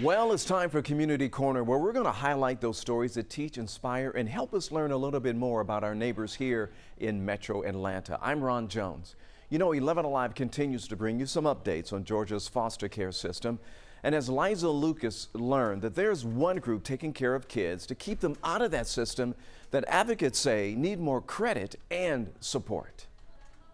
Well, it's time for Community Corner, where we're going to highlight those stories that teach, inspire, and help us learn a little bit more about our neighbors here in Metro Atlanta. I'm Ron Jones. You know, 11 Alive continues to bring you some updates on Georgia's foster care system. And as Liza Lucas learned that there's one group taking care of kids to keep them out of that system that advocates say need more credit and support.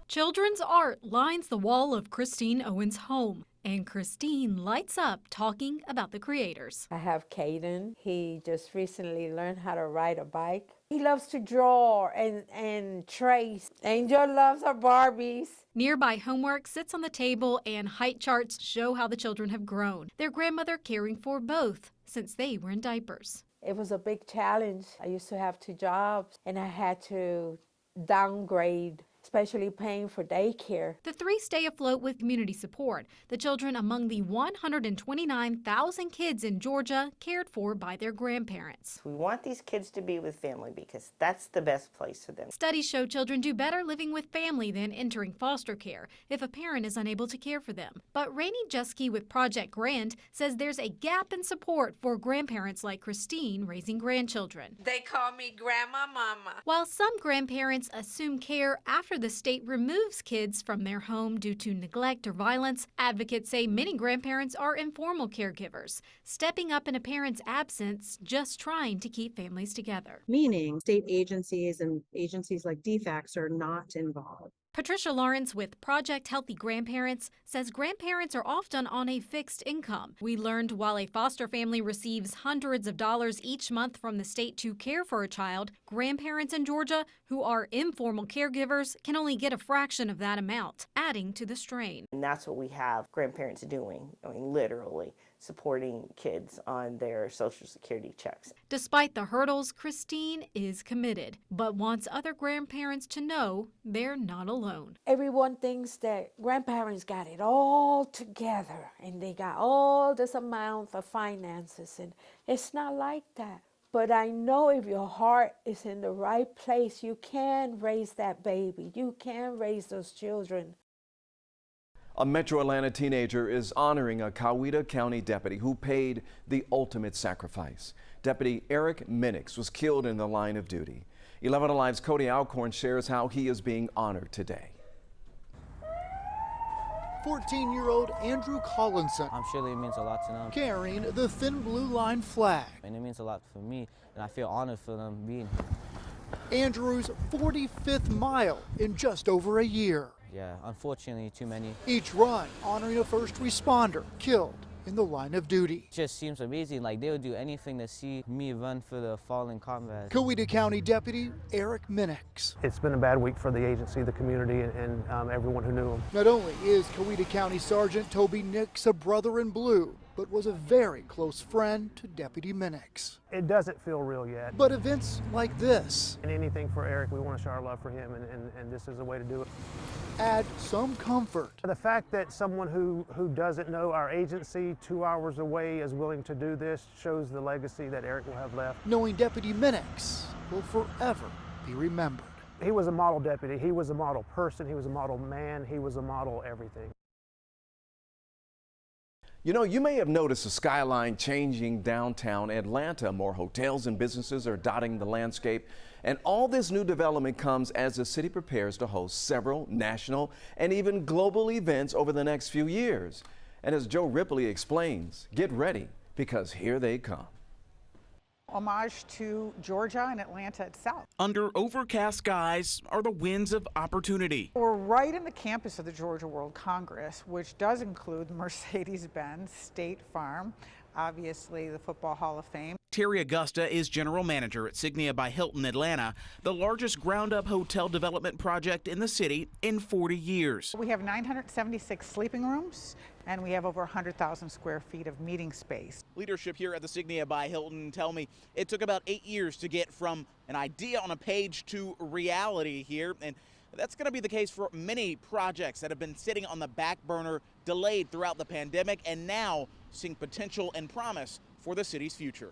Children's art lines the wall of Christine Owen's home. And Christine lights up talking about the creators. I have Caden. He just recently learned how to ride a bike. He loves to draw and trace. Angel loves her Barbies. Nearby homework sits on the table and height charts show how the children have grown. Their grandmother caring for both since they were in diapers. It was a big challenge. I used to have 2 jobs and I had to downgrade, especially paying for daycare. The 3 stay afloat with community support. The children among the 129,000 kids in Georgia cared for by their grandparents. We want these kids to be with family because that's the best place for them. Studies show children do better living with family than entering foster care if a parent is unable to care for them. But Rainey Jusky with Project Grand says there's a gap in support for grandparents like Christine raising grandchildren. They call me Grandma Mama. While some grandparents assume care after the state removes kids from their home due to neglect or violence, advocates say many grandparents are informal caregivers, stepping up in a parent's absence, just trying to keep families together. Meaning state agencies and agencies like DFACS are not involved. Patricia Lawrence with Project Healthy Grandparents says grandparents are often on a fixed income. We learned while a foster family receives hundreds of dollars each month from the state to care for a child, grandparents in Georgia who are informal caregivers can only get a fraction of that amount, adding to the strain. And that's what we have grandparents doing, literally supporting kids on their Social Security checks. Despite the hurdles, Christine is committed, but wants other grandparents to know they're not alone. Everyone thinks that grandparents got it all together and they got all this amount of finances, and it's not like that. But I know if your heart is in the right place, you can raise that baby. You can raise those children. A Metro Atlanta teenager is honoring a Coweta County deputy who paid the ultimate sacrifice. Deputy Eric Minix was killed in the line of duty. 11 Alive's Cody Alcorn shares how he is being honored today. 14-year-old Andrew Collinson. I'm sure it means a lot to them. Carrying the thin blue line flag. And it means a lot for me, and I feel honored for them being here. Andrew's 45th mile in just over a year. Yeah, unfortunately, too many. Each run honoring a first responder killed in the line of duty. It just seems amazing, like they would do anything to see me run for the fallen comrades. Coweta County Deputy Eric Minix. It's been a bad week for the agency, the community, and everyone who knew him. Not only is Coweta County Sergeant Toby Nix a brother in blue, but was a very close friend to Deputy Minix. It doesn't feel real yet. But events like this, And anything for Eric, we want to show our love for him, and this is a way to do it. add some comfort. The fact that someone who doesn't know our agency 2 hours away is willing to do this shows the legacy that Eric will have left. Knowing Deputy Minix will forever be remembered. He was a model deputy, he was a model person, he was a model man, he was a model everything. You know, you may have noticed the skyline changing downtown Atlanta. More hotels and businesses are dotting the landscape. And all this new development comes as the city prepares to host several national and even global events over the next few years. And as Joe Ripley explains, get ready because here they come. Homage to Georgia and Atlanta itself. Under overcast skies are the winds of opportunity. We're right in the campus of the Georgia World Congress, which does include Mercedes-Benz, State Farm, obviously the Football Hall of Fame. Terry Augusta is general manager at Signia by Hilton Atlanta, the largest ground-up hotel development project in the city in 40 years. We have 976 sleeping rooms, and we have over 100,000 square feet of meeting space. Leadership here at the Signia by Hilton tell me it took about 8 years to get from an idea on a page to reality here, and that's going to be the case for many projects that have been sitting on the back burner, delayed throughout the pandemic, and now seeing potential and promise for the city's future.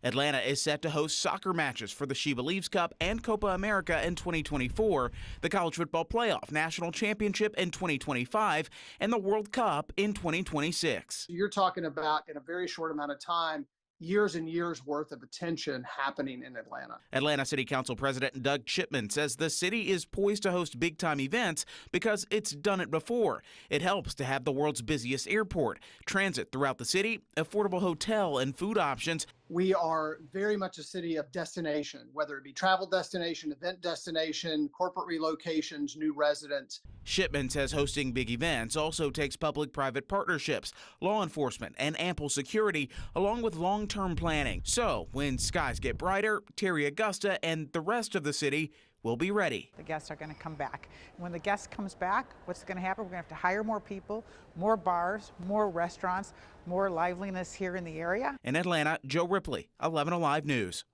Atlanta is set to host soccer matches for the She Believes Cup and Copa America in 2024, the College Football Playoff National Championship in 2025, and the World Cup in 2026. You're talking about, in a very short amount of time, years and years worth of attention happening in Atlanta. Atlanta City Council President Doug Chipman says the city is poised to host big-time events because it's done it before. It helps to have the world's busiest airport, transit throughout the city, affordable hotel and food options. We are very much a city of destination, whether it be travel destination, event destination, corporate relocations, new residents. Shipman says hosting big events also takes public-private partnerships, law enforcement, and ample security, along with long-term planning. So when skies get brighter, Terry Augusta and the rest of the city will be ready. The guests are going to come back. When the guest comes back, what's going to happen? We're going to have to hire more people, more bars, more restaurants, more liveliness here in the area. In Atlanta, Joe Ripley, 11 Alive News.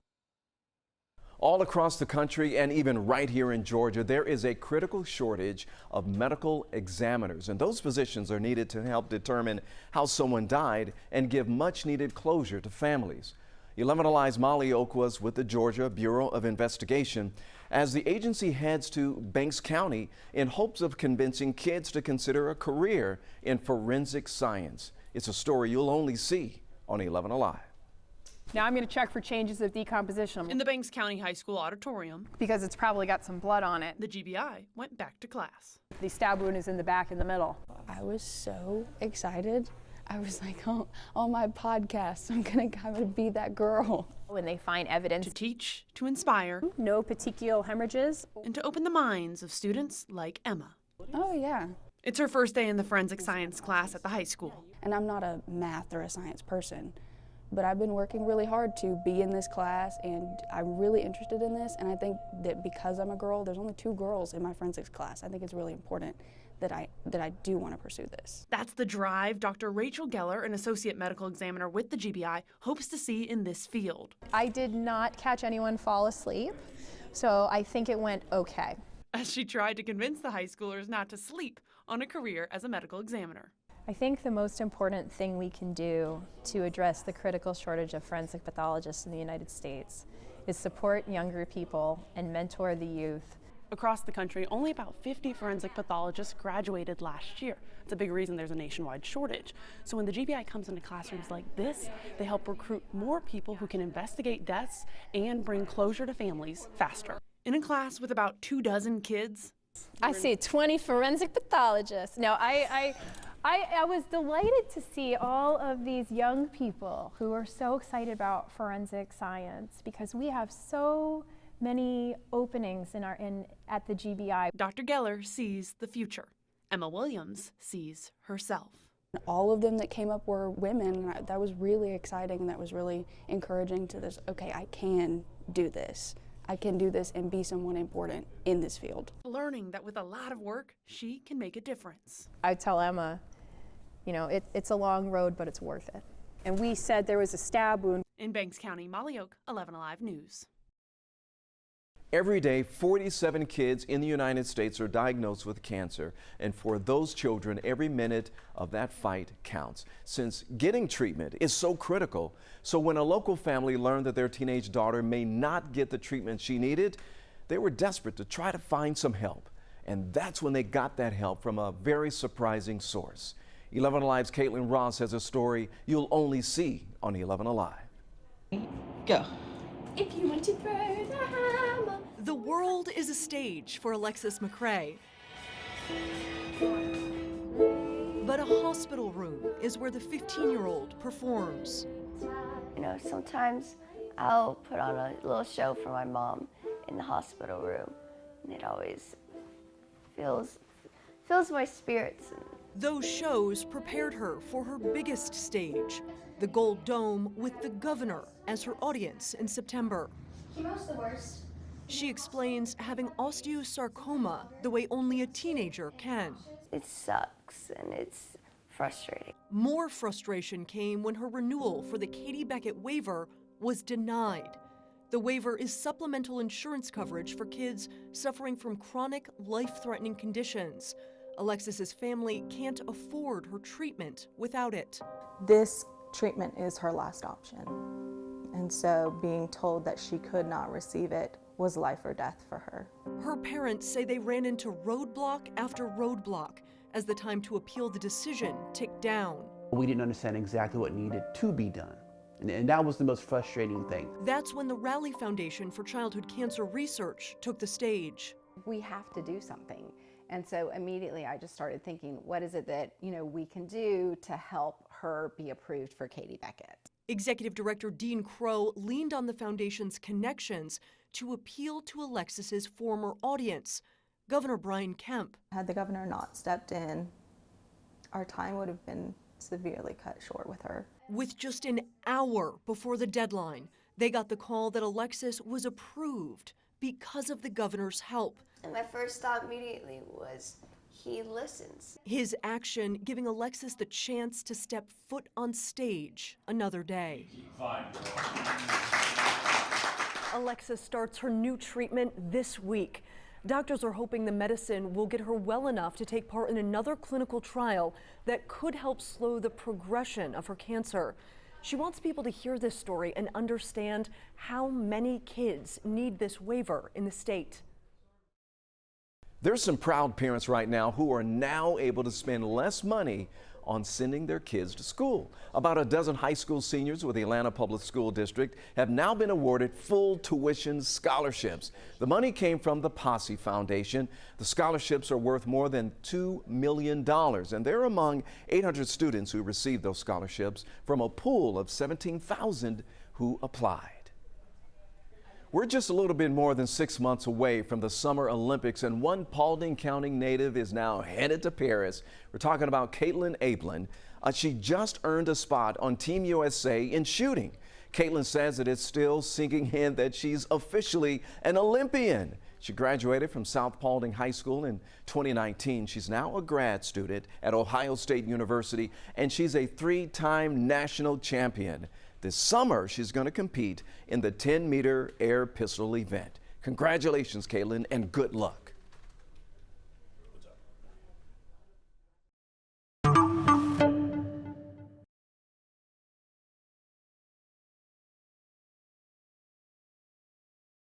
All across the country and even right here in Georgia, there is a critical shortage of medical examiners, and those positions are needed to help determine how someone died and give much needed closure to families. 11 Alive's Molly Oak was with the Georgia Bureau of Investigation as the agency heads to Banks County in hopes of convincing kids to consider a career in forensic science. It's a story you'll only see on 11 Alive. Now I'm going to check for changes of decomposition in the Banks County High School auditorium because it's probably got some blood on it. The GBI went back to class. The stab wound is in the back in the middle. I was so excited. I was like, oh, on my podcast, I'm gonna be that girl. When they find evidence to teach, to inspire, no petechial hemorrhages, and to open the minds of students like Emma. Oh yeah. It's her first day in the forensic science class at the high school. And I'm not a math or a science person, but I've been working really hard to be in this class, and I'm really interested in this. And I think that because I'm a girl, there's only 2 girls in my forensics class. I think it's really important that I do want to pursue this. That's the drive Dr. Rachel Geller, an associate medical examiner with the GBI, hopes to see in this field. I did not catch anyone fall asleep, so I think it went okay. As she tried to convince the high schoolers not to sleep on a career as a medical examiner. I think the most important thing we can do to address the critical shortage of forensic pathologists in the United States is support younger people and mentor the youth. Across the country, only about 50 forensic pathologists graduated last year. It's a big reason there's a nationwide shortage. So when the GBI comes into classrooms like this, they help recruit more people who can investigate deaths and bring closure to families faster. In a class with about 24 kids, I see 20 forensic pathologists. Now, I was delighted to see all of these young people who are so excited about forensic science because we have so many openings at the GBI. Dr. Geller sees the future. Emma Williams sees herself. All of them that came up were women, and that was really exciting, and that was really encouraging to this, okay, I can do this. I can do this and be someone important in this field. Learning that with a lot of work, she can make a difference. I tell Emma, you know, it's a long road, but it's worth it. And we said there was a stab wound. In Banks County, Molly Oak, 11 Alive News. Every day, 47 kids in the United States are diagnosed with cancer, and for those children, every minute of that fight counts. Since getting treatment is so critical, so when a local family learned that their teenage daughter may not get the treatment she needed, they were desperate to try to find some help. And that's when they got that help from a very surprising source. 11 Alive's Caitlin Ross has a story you'll only see on 11 Alive. Go. If you want to throw the hammer. The world is a stage for Alexis McRae. But a hospital room is where the 15-year-old performs. You know, sometimes I'll put on a little show for my mom in the hospital room, and it always fills my spirits. Those shows prepared her for her biggest stage, the Gold Dome with the governor as her audience in September. Chemo's the worst. She explains having osteosarcoma the way only a teenager can. It sucks and it's frustrating. More frustration came when her renewal for the Katie Beckett waiver was denied. The waiver is supplemental insurance coverage for kids suffering from chronic, life-threatening conditions. Alexis's family can't afford her treatment without it. This treatment is her last option, And so being told that she could not receive it was life or death for her. Her parents say they ran into roadblock after roadblock as the time to appeal the decision ticked down. We didn't understand exactly what needed to be done. And that was the most frustrating thing. That's when the Rally Foundation for Childhood Cancer Research took the stage. We have to do something. And so immediately I just started thinking, what is it that, we can do to help her be approved for Katie Beckett? Executive Director Dean Crow leaned on the foundation's connections to appeal to Alexis's former audience, Governor Gov Kemp. Had the governor not stepped in, our time would have been severely cut short with her. With just an hour before the deadline, they got the call that Alexis was approved because of the governor's help. And my first thought immediately was, he listens. His action giving Alexis the chance to step foot on stage another day. Alexis starts her new treatment this week. Doctors are hoping the medicine will get her well enough to take part in another clinical trial that could help slow the progression of her cancer. She wants people to hear this story and understand how many kids need this waiver in the state. There's some proud parents right now who are now able to spend less money on sending their kids to school. About a dozen high school seniors with the Atlanta Public School District have now been awarded full tuition scholarships. The money came from the Posse Foundation. The scholarships are worth more than $2 million, and they're among 800 students who received those scholarships from a pool of 17,000 who applied. We're just a little bit more than 6 months away from the Summer Olympics, and one Paulding County native is now headed to Paris. We're talking about Caitlin Ablin. She just earned a spot on Team USA in shooting. Caitlin says that it's still sinking in that she's officially an Olympian. She graduated from South Paulding High School in 2019. She's now a grad student at Ohio State University, and she's a 3-time national champion. This summer, she's going to compete in the 10-meter air pistol event. Congratulations, Caitlin, and good luck.